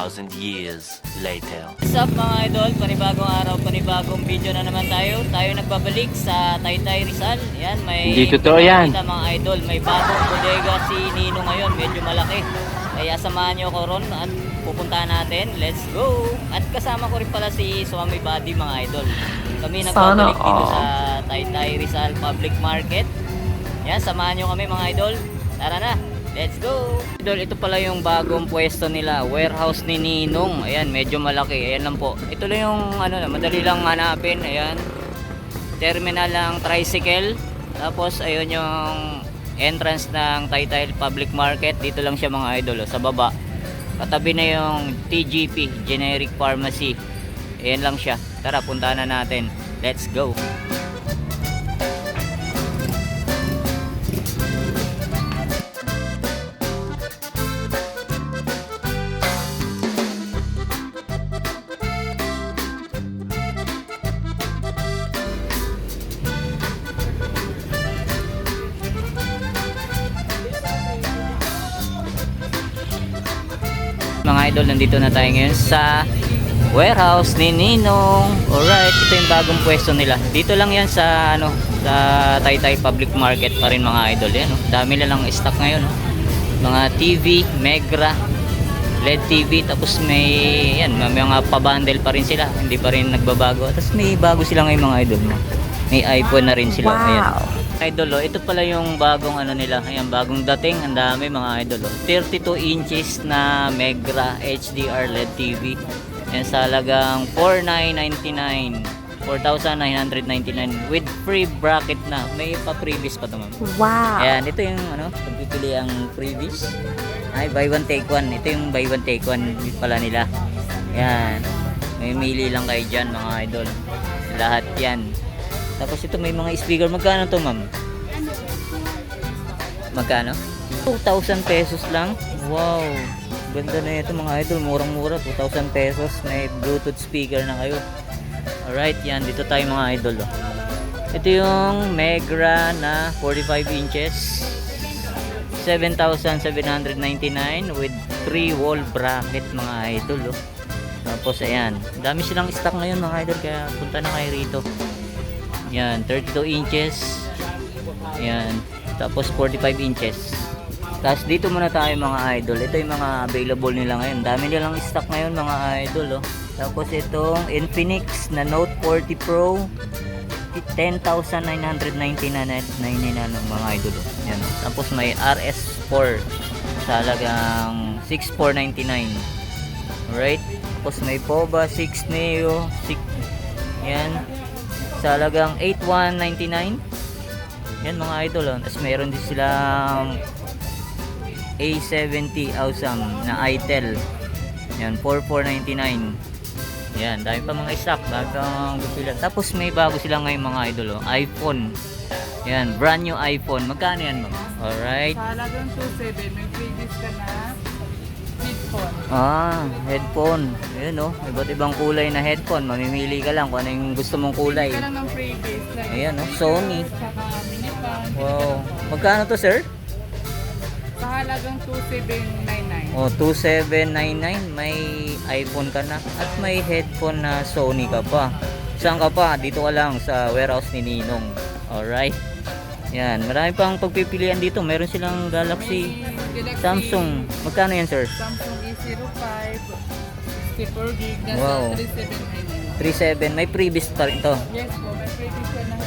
2,000 years later. What's up mga idol? Panibagong araw, panibagong video na naman tayo. Tayo nagbabalik sa Taytay Rizal. Yan, may Hindi totoo yan. kita mga idol. May bagong bodega si Nino ngayon, medyo malaki. Kaya samahan nyo ako ron at pupuntahan natin. Let's go! At kasama ko rin pala si Swami Buddy mga idol. Kami nagbabalik dito sa Taytay Rizal Public Market. Yan, samahan nyo kami mga idol. Tara na! Let's go! Idol, ito pala yung bagong pwesto nila, warehouse ni Ninong. Ayan, medyo malaki. Ayan lang po. Ito lang yung madali lang hanapin. Ayan. Terminal ng tricycle. Tapos ayun yung entrance ng Taytay Public Market. Dito lang siya mga idol, sa baba. Katabi na yung TGP, Generic Pharmacy. Ayan lang siya. Tara, puntahan na natin. Let's go! Mga idol, nandito na tayo ngayon sa warehouse ni Ninong. Alright, ito yung bagong pwesto nila. Dito lang yan sa sa Taytay Public Market pa rin mga idol. Yan, dami na lang stock ngayon. Mga TV, Megra, LED TV, tapos may mga pa-bundle pa rin sila. Hindi pa rin nagbabago. Tapos may bago sila ngayon mga idol. May iPhone na rin sila. Ayan. Idol, ito pala yung bagong nila. Ayan, bagong dating. Ang dami mga idol. 32 inches na Megra HDR LED TV. Ayan, sa halagang 4,999. 4,999 with free bracket na. May pa-previous pa ito, ma'am. Wow. Ayan, ito yung pagpipili ang previous. Ay, buy one take one. Ito yung buy one take one pala nila. Ayan. May mili lang kayo dyan mga idol. Lahat yan. Tapos ito may mga speaker. Magkano to, ma'am? Magkano? 2,000 pesos lang. Wow. Ganda na ito mga idol. Murang-mura. 2,000 pesos. May Bluetooth speaker na kayo. Alright, yan. Dito tayo mga idol. Ito yung Megra na 45 inches. 7,799 with 3 wall bracket mga idol. Tapos ayan. Dami silang stock ngayon mga idol. Kaya punta na kayo rito. Yan, 32 inches. Yan. Tapos 45 inches. Tapos dito muna tayo mga idol. Ito yung mga available nila ngayon. Dami nilang stock ngayon mga idol. Tapos itong Infinix na Note 40 Pro. 10,999 mga idol. Yan. Tapos may RS4 sa halagang 6,499. Alright. Tapos may POBA 6 Neo. Yan. Sa halagang 8,199. Yan mga idol. Tapos meron din silang A70 Awesome na itel. Yan, 4,499. Yan, dami pa mga stock. Tapos may bago sila ngayon mga idol. iPhone. Yan, brand new iPhone. Magkano yan, ma'am? Alright. Sa halagang 2,700, may previous ka na headphone. Headphone. Ayan iba't ibang kulay na headphone. Mamimili ka lang kung ano yung gusto mong kulay. Ka lang ng previous. Like Ayan Sony. Saka minifan. Wow. Magkano to, sir? Sa halagang 2,799. 2,799. May iPhone ka na. At may headphone na Sony ka pa. Saan ka pa? Dito ka lang sa warehouse ni Ninong. Alright. Yan. Marami pang pagpipilian dito. Meron silang Galaxy, Galaxy, Samsung. Magkano yan, sir? Samsung A05 64 gig na Wow. sa 3,799. 3,700. May previous pa rin to. Yes po, may previous ka na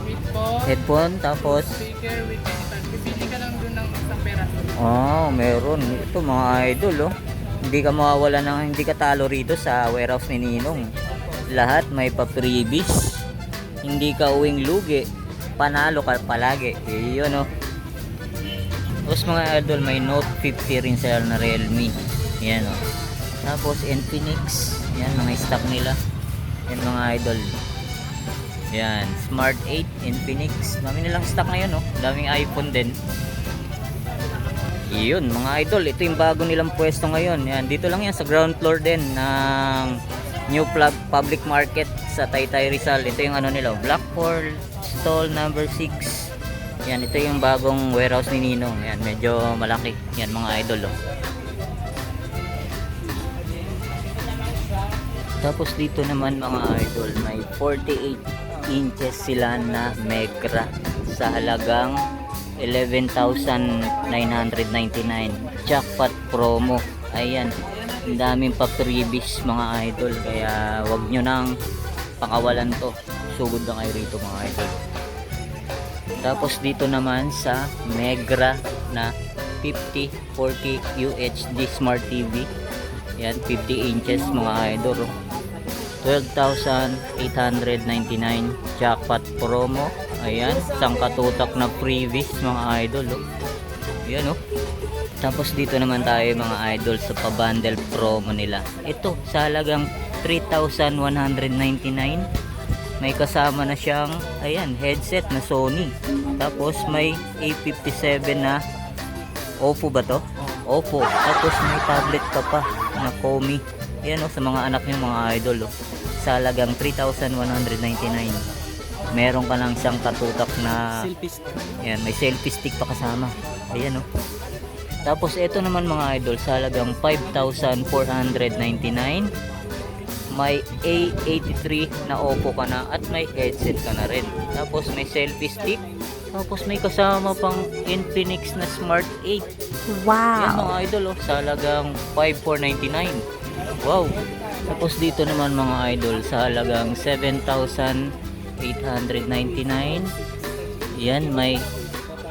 with phone, Headphone. Tapos speaker, with minifan. Pipili ka lang dun ng isang peraso. meron. Ito mga idol Hindi ka mawawala hindi ka talo rito sa warehouse ni Ninong. Lahat may pa-previous. Hindi ka uwing lugi. Panalo ka palagi. Yun Tapos mga idol, may Note 50 rin sila na Realme. Yan Tapos Infinix. Yan, mga stock nila. Yan mga idol. Yan, Smart 8, Infinix. Dami nilang stock ngayon Daming iPhone din. Yun mga idol, ito yung bago nilang pwesto ngayon. Yan, dito lang yan sa ground floor din ng New Public Market sa Taytay Rizal. Ito yung nila, Black Pearl Stall number 6. Yan, ito yung bagong warehouse ni Ninong. Yan, medyo malaki. Yan mga idol Tapos dito naman mga idol, may 48 inches sila na Megra sa halagang 11,999. Jackpot promo. Ayan, ang daming pa freebies mga idol, kaya wag nyo nang pakawalan to. Sugod na kayo rito mga idol. Tapos dito naman sa Megra na 5040 UHD Smart TV. Yan, 50 inches mga idol. 12,899 jackpot promo. Ayan, isang katutak na freebies mga idol. Ayan oh. Tapos dito naman tayo mga idol sa pa-bundle promo nila. Ito sa halagang 3,199. May kasama na siyang ayan, headset na Sony. Tapos may A57 na Oppo ba to? Oppo. Tapos may tablet ka pa na Komi. Yan o, sa mga anak nyo mga idol o. Sa halagang 3,199. Meron ka lang isang katutak na yan, may selfie stick pa kasama. Ayan o. Tapos ito naman mga idol sa halagang 5,499. May A83 na Oppo ka na at may headset ka na rin. Tapos may selfie stick. Tapos may kasama pang Infinix na Smart 8. Wow! Yan mga idol oh, sa halagang 5,499. Wow! Tapos dito naman mga idol sa halagang 7,899. Yan, may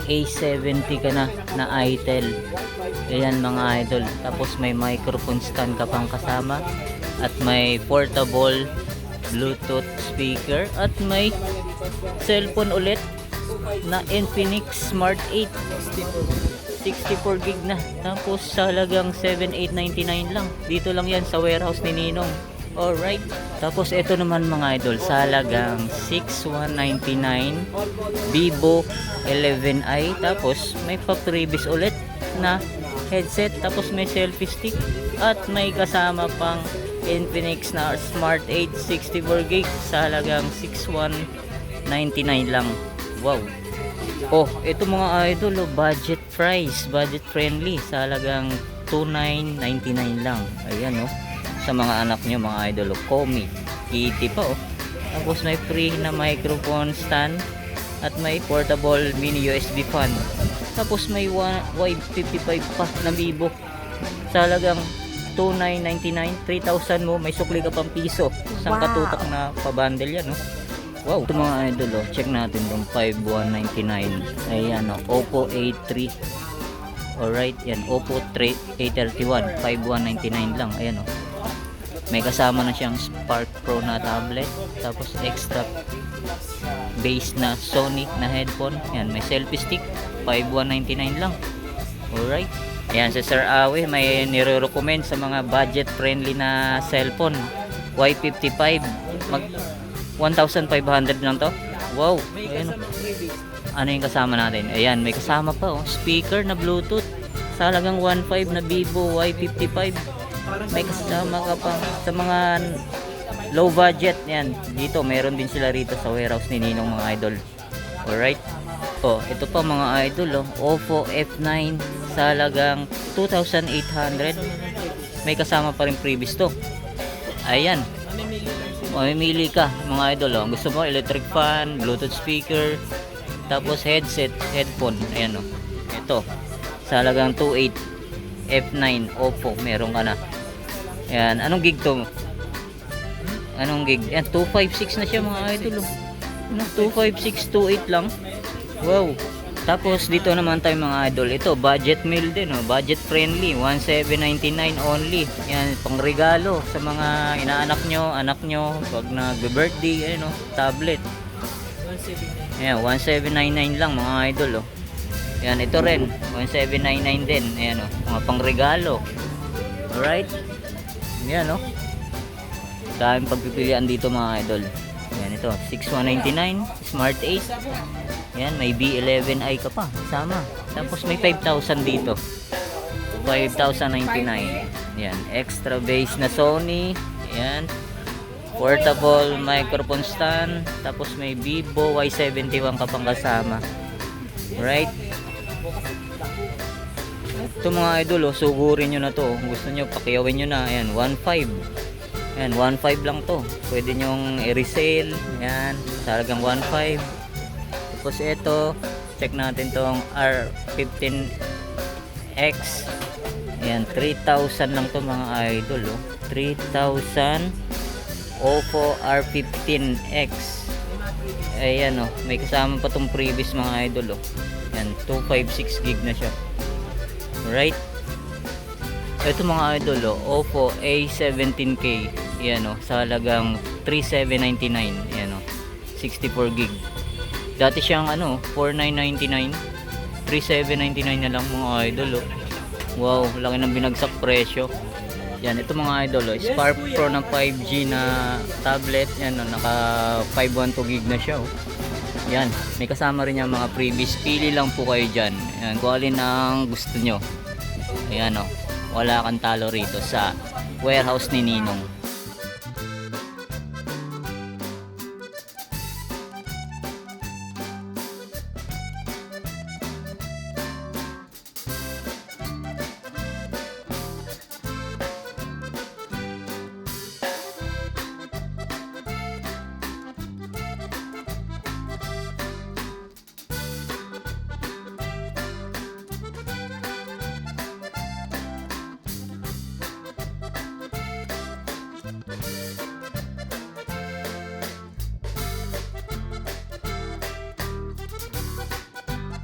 A70 ka na Itel. Ayan mga idol. Tapos may microphone stand ka pang kasama. At may portable Bluetooth speaker. At may cellphone ulit na Infinix Smart 8. 64 gig na. Tapos sa halagang 7,899 lang. Dito lang yan sa warehouse ni Ninong. Alright. Tapos ito naman mga idol sa halagang 6,199 Vivo 11i. Tapos may pa-previous ulit na headset. Tapos may selfie stick. At may kasama pang Infinix na Smart 8 64 gig sa halagang 6,199 lang. Wow. Oh, ito mga idol, oh, budget price, budget friendly sa halagang 2,999 lang. Ayan oh. Sa mga anak nyo mga idol, oh, Komi, kitty pa oh. Tapos may free na microphone stand at may portable mini USB fan. Tapos may Y55 pa na Vivo sa halagang 2,999, 3,000 mo, may sukli ka pang piso. Isang katutak na pa-bundle yan, no? Wow! Ito mga idol, oh, check natin itong 5,199. Ayan, oh, Oppo A3. Alright, yan, Oppo A31, 5,199 lang. Ayan, oh. May kasama na siyang Spark Pro na tablet. Tapos extra base na Sony na headphone. Yan, may selfie stick, 5,199 lang. Alright. Ayan, si Sir Awe may nire-recommend sa mga budget friendly na cellphone. Y55 mag 1,500 lang to. Wow, ayan. Ano yung kasama natin? Ayan, may kasama pa oh, speaker na Bluetooth sa halagang 1,500 na Vivo Y55. May kasama ka pa sa mga low budget. Yan, dito meron din sila rito sa warehouse ni Ninong mga idol. Alright. Oh, ito pa mga idol oh, Oppo F9 sa halagang 2,800. May kasama pa rin previous to. Ayan. Mamimili ka mga idol oh. Gusto mo electric fan, Bluetooth speaker, tapos headset, headphone. Ayan oh. Ito sa halagang 2,800 F9 Oppo, meron ka na. Ayan, anong gig to? Anong gig? Ayan, 256 na siya mga idol oh. 256, 28 lang. Wow. Tapos dito naman tayo mga idol. Ito budget meal din oh. Budget friendly, 1,799 only. Yan, pang regalo sa mga inaanak nyo, anak nyo pag nagbe-birthday, ayun oh, tablet. Ayan, 1,799 lang mga idol oh. Yan, ito rin 1,799 din. Ayan oh, mga pang regalo. Alright. Yan oh. Daming pagpipilian dito mga idol. Yan ito, 6,199 Smart 8. Yan, may B11i ka pa sama. Tapos may 5,000 dito. 5,099. Yan, extra base na Sony. Yan. Portable microphone stand. Tapos may Vivo Y71 ka pang kasama. Right? Ito mga idol, oh, sugurin nyo na to. Gusto nyo, pakiyawin nyo na. Ayan, 1,500. Ayan, 1.5 lang to. Pwede nyong i-resale. Ayan, sa halagang 1.5. Tapos ito, check natin tong R15X. Ayan, 3,000 lang to mga idol. Oh. 3,000 Oppo R15X. Ayan oh, may kasama pa tong previous mga idol oh. Ayan, 256 gig na siya. Alright. Ito mga idol oh, Oppo A17K. Ayan oh, sa halagang 3,799. Ayan oh, 64 gig. Dati siyang ano, 4,999. 3,799 na lang mga idol oh. Wow, laki ng binagsak presyo. Yan, ito mga idol oh, Spark Pro ng 5G na tablet. Yan oh, naka 512 gig na siya oh. Yan, may kasama rin yung mga previous. Pili lang po kayo dyan. Yan, kung alin ang gusto nyo. Ayan oh, wala kang talo rito sa warehouse ni Ninong.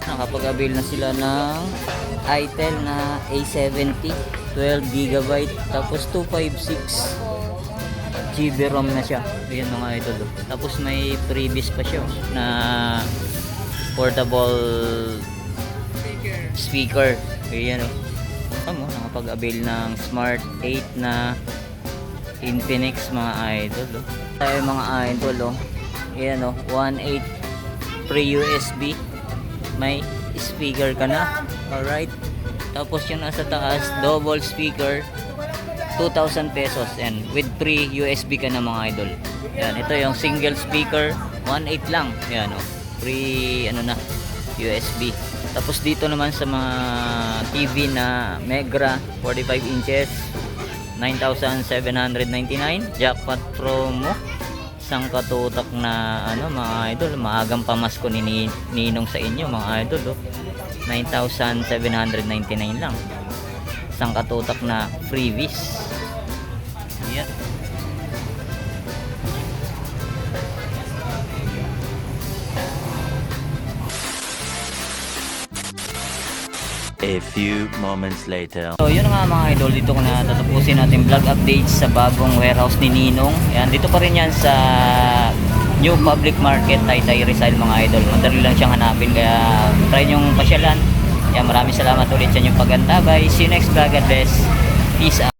Nakapag-avail na sila ng Itel na A70 12GB tapos 256 GB ROM na siya. Ayan mga idol oh. Tapos may previous pa siya oh, na portable speaker. Ayan oh. Tama, nakapag-avail ng Smart 8 na Infinix mga idol oh. Tayo mga idol oh. Ayan oh, 1.8 pre-USB. May speaker ka na. Alright. Tapos yung nasa taas, double speaker, 2,000 pesos. And with free USB ka na mga idol. Yan, ito yung single speaker, 1.8 lang. Yan, oh. Free, ano na, USB. Tapos dito naman sa mga TV na Megra, 45 inches, 9,799. Jackpot promo. Isang katutak na ano mga idol, maagang pamasko ni Ninong sa inyo mga idol oh. 9,799 lang. Isang katutak na freebies. Yan. A few moments later. So yun nga mga idol, dito ko na tatapusin natin vlog updates sa bagong warehouse ni Ninong. Ayan, dito pa rin yan sa New Public Market, Taytay Rizal mga idol. Madali lang siyang hanapin, kaya try nyong pasyalan. Ayan, maraming salamat ulit sa inyong pagantabay. See you next vlog. God bless. Peace out.